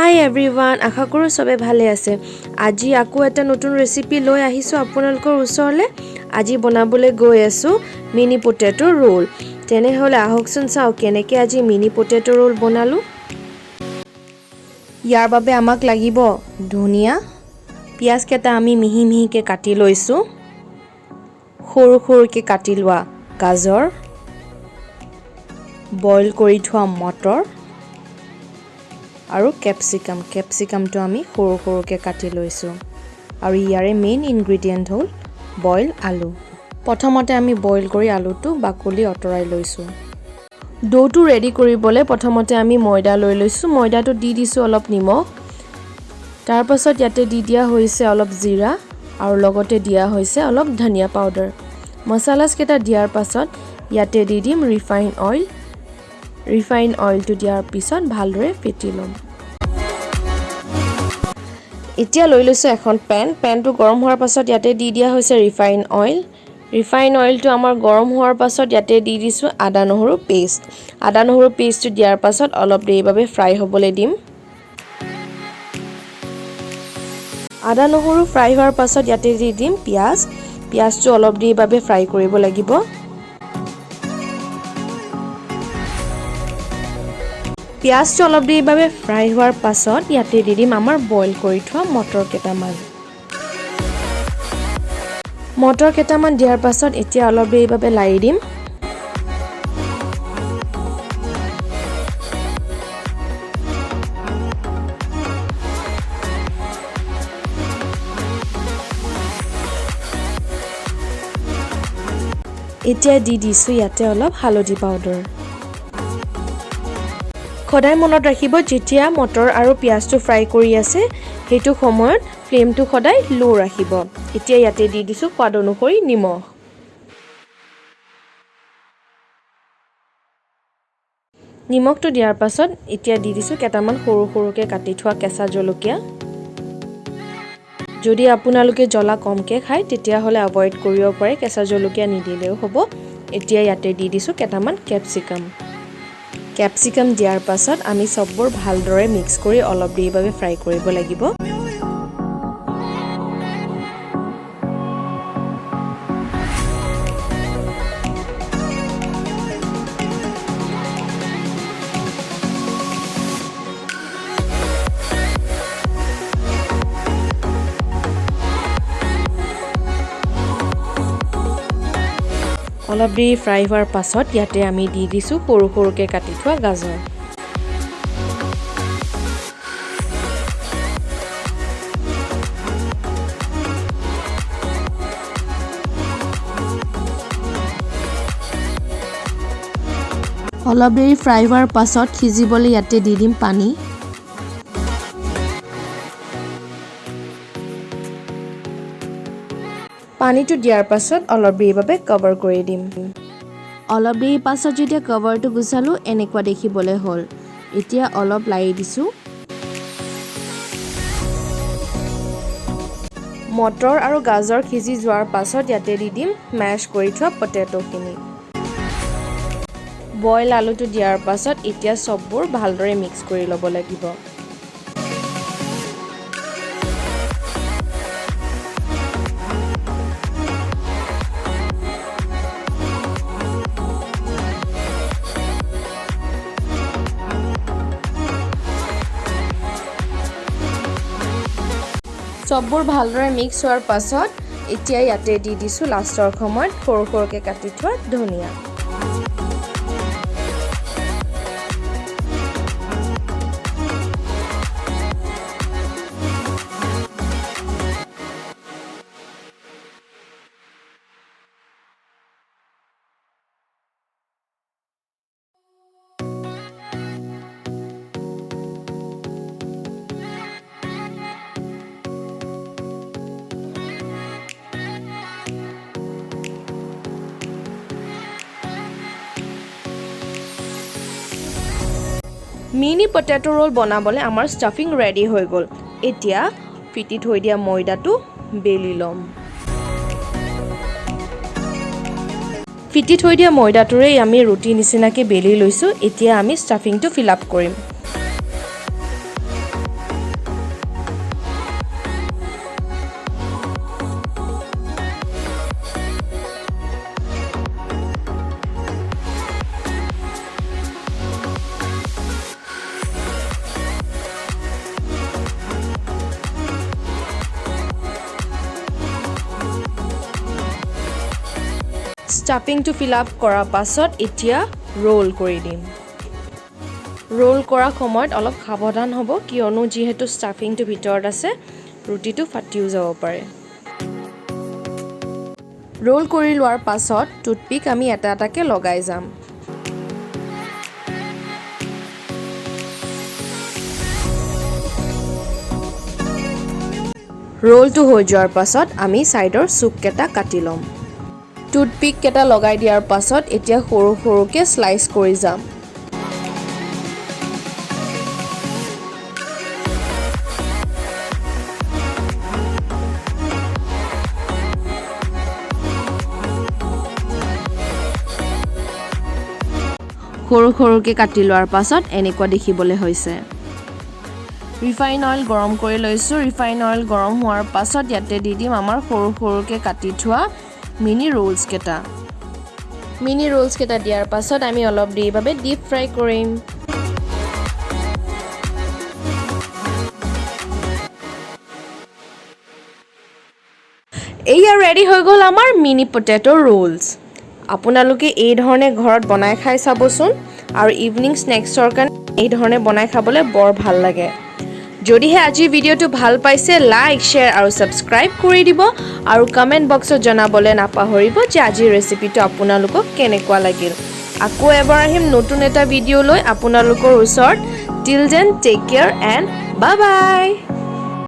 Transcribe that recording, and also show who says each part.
Speaker 1: হাই everyone, আশা কৰোঁ সবে ভালে আছে। আজি আকৌ এটা নতুন ৰেচিপি লৈ আহিছোঁ আপোনালোকৰ ওচৰলৈ। আজি বনাবলৈ গৈ আছোঁ মিনি পটেটো ৰোল। তেনেহ'লে আহকচোন চাওঁ কেনেকৈ আজি মিনি পটেটো ৰোল বনালোঁ। ইয়াৰ বাবে আমাক লাগিব ধনিয়া, পিঁয়াজ কেইটা আমি মিহি মিহিকৈ কাটি লৈছোঁ, সৰু সৰুকৈ কাটি লোৱা গাজৰ, বইল কৰি থোৱা মটৰ আৰু কেপচিকামটো আমি সৰু সৰুকৈ কাটি লৈছোঁ। আৰু ইয়াৰে মেইন ইনগ্ৰেডিয়েণ্ট হ'ল বইল আলু। প্ৰথমতে আমি বইল কৰি আলুটো বাকলি আঁতৰাই লৈছোঁ। ডোটো ৰেডি কৰিবলৈ প্ৰথমতে আমি ময়দা লৈ লৈছোঁ। ময়দাটো দি দিছোঁ অলপ নিমখ, তাৰপাছত ইয়াতে দি দিয়া হৈছে অলপ জিৰা আৰু লগতে দিয়া হৈছে অলপ ধনিয়া পাউডাৰ। মছলাছকেইটা দিয়াৰ পাছত ইয়াতে দি দিম ৰিফাইন অইল। ৰিফাইন অইলটো দিয়াৰ পিছত ভালদৰে ফেটি ল'ম। এতিয়া লৈ লৈছোঁ এখন পেনটো গৰম হোৱাৰ পাছত ইয়াতে দি দিয়া হৈছে ৰিফাইন অইল। ৰিফাইন অইলটো আমাৰ গৰম হোৱাৰ পাছত ইয়াতে দি দিছোঁ আদা নহৰু পেষ্ট। আদা নহৰু পেষ্টটো দিয়াৰ পাছত অলপ দেৰিৰ বাবে ফ্ৰাই হ'বলৈ দিম। আদা নহৰু ফ্ৰাই হোৱাৰ পাছত ইয়াতে দি দিম পিঁয়াজটো অলপ দেৰিৰ বাবে ফ্ৰাই কৰিব লাগিব। পিঁয়াজটো অলপ দেৰিৰ বাবে ফ্ৰাই হোৱাৰ পাছত ইয়াতে দি দিম আমাৰ বইল কৰি থোৱা মটৰ কেইটামান। মটৰ কেইটামান দিয়াৰ পাছত এতিয়া অলপ দেৰিৰ বাবে লাৰি দিম। এতিয়া দি দিছোঁ ইয়াতে অলপ হালধি পাউডাৰ। সদায় মনত ৰাখিব, যেতিয়া মটৰ আৰু পিঁয়াজটো ফ্ৰাই কৰি আছে সেইটো সময়ত ফ্লেমটো সদায় ল' ৰাখিব। এতিয়া ইয়াতে দি দিছোঁ সোৱাদ অনুসৰি নিমখ। নিমখটো দিয়াৰ পাছত এতিয়া দি দিছোঁ কেইটামান সৰু সৰুকৈ কাটি থোৱা কেঁচা জলকীয়া। যদি আপোনালোকে জ্বলা কমকৈ খায় তেতিয়াহ'লে এভইড কৰিব পাৰে, কেঁচা জলকীয়া নিদিলেও হ'ব। এতিয়া ইয়াতে দি দিছোঁ কেইটামান কেপচিকাম দিয়াৰ পাছত আমি চববোৰ ভালদৰে মিক্স কৰি অলপ দেৰিৰ বাবে ফ্ৰাই কৰিব লাগিব। অলপ দেৰি ফ্ৰাই হোৱাৰ পাছত ইয়াতে আমি দি দিছোঁ সৰু সৰুকৈ কাটি থোৱা গাজৰ। অলপ দেৰি ফ্ৰাই হোৱাৰ পাছত সিজিবলৈ ইয়াতে দি দিম পানী। পানীটো দিয়াৰ পাছত অলপ দেৰিৰ বাবে কভাৰ কৰি দিম। অলপ দেৰিৰ পাছত যেতিয়া কভাৰটো গুচালোঁ এনেকুৱা দেখিবলৈ হ'ল। এতিয়া অলপ লাৰি দিছোঁ। মটৰ আৰু গাজৰ সিজি যোৱাৰ পাছত ইয়াতে দি দিম মেছ কৰি থোৱা পটেটোখিনি। বইল আলুটো দিয়াৰ পাছত এতিয়া চববোৰ ভালদৰে মিক্স কৰি ল'ব লাগিব। চববোৰ ভালদৰে মিক্স হোৱাৰ পাছত এতিয়া ইয়াতে দি দিছোঁ লাষ্টৰ সময়ত সৰু সৰুকৈ কাটি থোৱা ধনিয়া। মিনি পটেটো ৰোল বনাবলৈ আমাৰ ষ্টাফিং ৰেডি হৈ গ'ল। এতিয়া ফিটি থৈ দিয়া ময়দাটো বেলি ল'ম। ফিটি থৈ দিয়া ময়দাটোৰে আমি ৰুটি নিচিনাকৈ বেলি লৈছোঁ। এতিয়া আমি ষ্টাফিংটো ফিল আপ কৰিম। ষ্টাফিংটো ফিল আপ কৰাৰ পাছত এতিয়া ৰোল কৰি দিম ৰোল কৰা সময়ত অলপ সাৱধান হ'ব কিয়নো যিহেতু ষ্টাফিংটো ভিতৰত আছে ৰুটিটো ফাটিও যাব পাৰে ৰোল কৰি লোৱাৰ পাছত টুথপিক আমি এটা এটাকে লগাই যাম ৰোলটো হৈ যোৱাৰ পাছত আমি সাইডৰ চুককেটা কাটি লম টুথপিক কেটা লগাই দিয়াৰ পাছত এতিয়া সৰু সৰুকে স্লাইস কৰি যাম সৰু সৰুকে কাটি লোৱাৰ পাছত এনেকুৱা দেখিবলৈ হৈছে ৰিফাইন অইল গৰম কৰি লৈছো ৰিফাইন অইল গৰম হোৱাৰ পাছত ইয়াতে দি দিম আমাৰ সৰু সৰুকে কাটি থোৱা মিনি ৰোলছ কেটা দিয়াৰ পাছত আমি অলপ দেৰিভাৱে ডিপ ফ্ৰাই কৰিম এয়া ৰেডি হৈ গ'ল আমাৰ মিনি পটেটো ৰোলছ আপোনালোকে এই ধৰণে ঘৰত বনাই খাই চাবচোন আৰু ইভিনিং স্নেক্সৰ কাৰণে এই ধৰণে বনাই খাবলৈ বৰ ভাল লাগে যদিহে আজি ভিডিওটো ভাল পাইছে লাইক শেয়াৰ আৰু সাবস্ক্ৰাইব কৰি দিব আৰু কমেন্ট বক্সত জনাবলৈ নাপাহৰিব যে আজি ৰেচিপিটো আপোনালোকক কেনেকুৱা লাগিল আকৌ এবাৰ আহিম নতুন এটা ভিডিও লৈ আপোনালোকৰ ওচৰত till then take care and bye by